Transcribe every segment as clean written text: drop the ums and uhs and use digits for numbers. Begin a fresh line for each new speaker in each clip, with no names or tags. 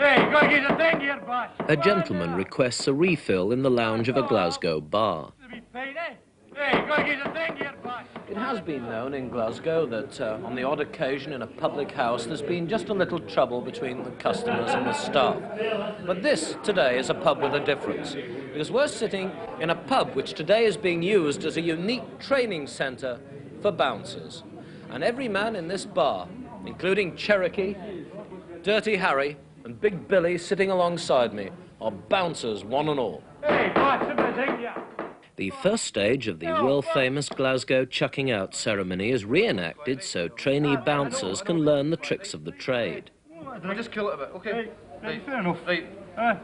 Hey, go get a thing here, Voss.
A gentleman requests a refill in the lounge of a Glasgow bar.
Hey, go get a thing here, Voss.
It has been known in Glasgow that on the odd occasion in a public house there's been just a little trouble between the customers and the staff. But this today is a pub with a difference, because we're sitting in a pub which today is being used as a unique training centre for bouncers. And every man in this bar, including Cherokee, Dirty Harry and Big Billy sitting alongside me, are bouncers one and all.
Hey, Voss, here.
The first stage of the world-famous Glasgow chucking out ceremony is reenacted so trainee bouncers can learn the tricks of the trade.
Can we just kill it a bit, okay?
Right, fair enough.
Right,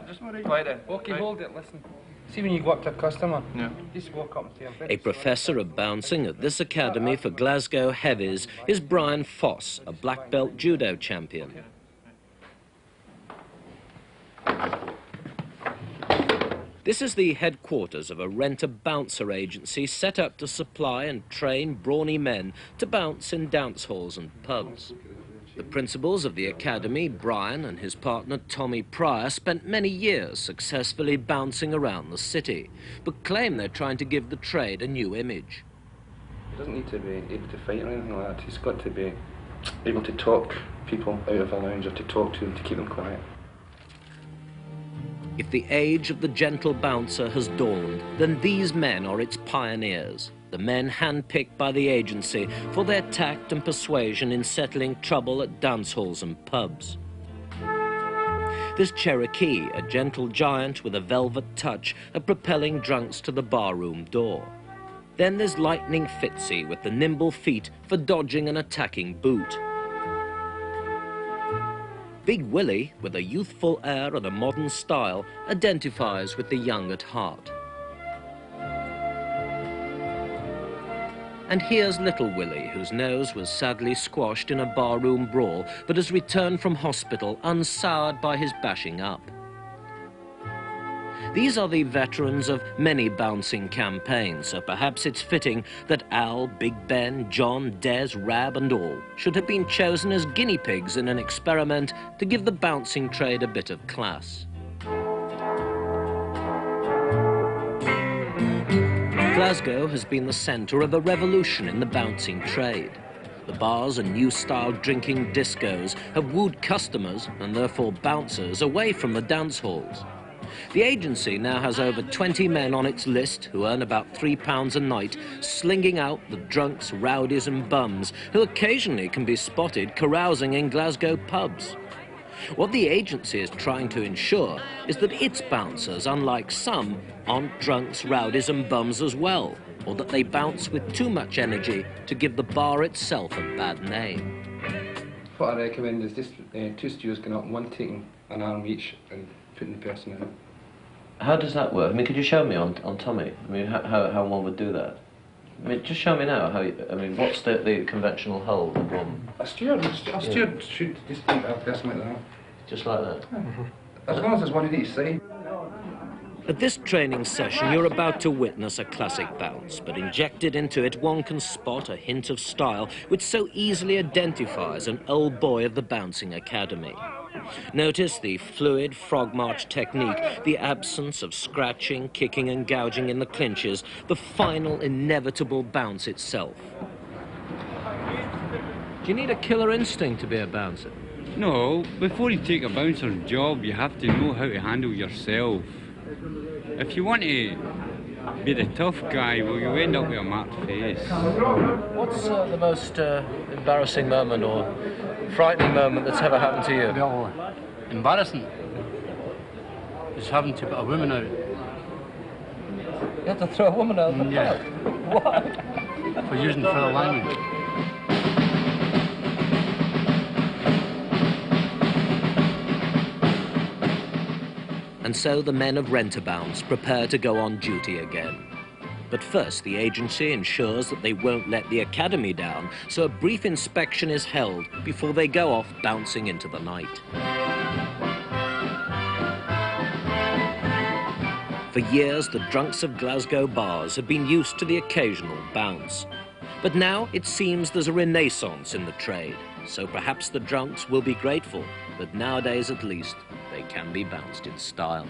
Just right.
quiet then.
Okay,
Right.
hold it, listen. See when you go up to a customer,
Yeah.
just walk up to him.
A professor of bouncing at this academy for Glasgow heavies is Brian Voss, a black belt judo champion. This is the headquarters of a rent-a-bouncer agency set up to supply and train brawny men to bounce in dance halls and pubs. The principals of the academy, Brian and his partner Tommy Pryor, spent many years successfully bouncing around the city, but claim they're trying to give the trade a new image.
He doesn't need to be able to fight or anything like that. He's got to be able to talk people out of a lounge or to talk to them to keep them quiet.
If the age of the gentle bouncer has dawned, then these men are its pioneers, the men handpicked by the agency for their tact and persuasion in settling trouble at dance halls and pubs. There's Cherokee, a gentle giant with a velvet touch of propelling drunks to the barroom door. Then there's Lightning Fitzy with the nimble feet for dodging an attacking boot. Big Willie, with a youthful air and a modern style, identifies with the young at heart. And here's Little Willie, whose nose was sadly squashed in a barroom brawl, but has returned from hospital unsoured by his bashing up. These are the veterans of many bouncing campaigns, so perhaps it's fitting that Al, Big Ben, John, Des, Rab and all should have been chosen as guinea pigs in an experiment to give the bouncing trade a bit of class. Glasgow has been the centre of a revolution in the bouncing trade. The bars and new-style drinking discos have wooed customers, and therefore bouncers, away from the dance halls. The agency now has over 20 men on its list who earn about £3 a night, slinging out the drunks, rowdies and bums who occasionally can be spotted carousing in Glasgow pubs. What the agency is trying to ensure is that its bouncers, unlike some, aren't drunks, rowdies and bums as well, or that they bounce with too much energy to give the bar itself a bad name.
What I recommend is just two stewards going up, one taking an arm each and putting the person in it.
How does that work? I mean, could you show me on Tommy? I mean, how one would do that? I mean, just show me now how. What's the conventional hold of one?
A steward should just take a person like that.
Just like that?
As long as there's one in each side.
At this training session, you're about to witness a classic bounce, but injected into it, one can spot a hint of style which so easily identifies an old boy of the bouncing academy. Notice the fluid frog march technique, the absence of scratching, kicking and gouging in the clinches, the final inevitable bounce itself. Do you need a killer instinct to be a bouncer?
No, before you take a bouncer's job, you have to know how to handle yourself. If you want to be the tough guy, well, you end up with a marked face.
What's the most embarrassing moment or frightening moment that's ever happened to you?
Well, embarrassing. Just having to put a woman out.
You had to throw a woman out of the pub? What?
For using foul language.
And so the men of Rent-a-Bounce prepare to go on duty again. But first, the agency ensures that they won't let the academy down, so a brief inspection is held before they go off bouncing into the night. For years, the drunks of Glasgow bars have been used to the occasional bounce. But now it seems there's a renaissance in the trade, so perhaps the drunks will be grateful that nowadays at least they can be bounced in style.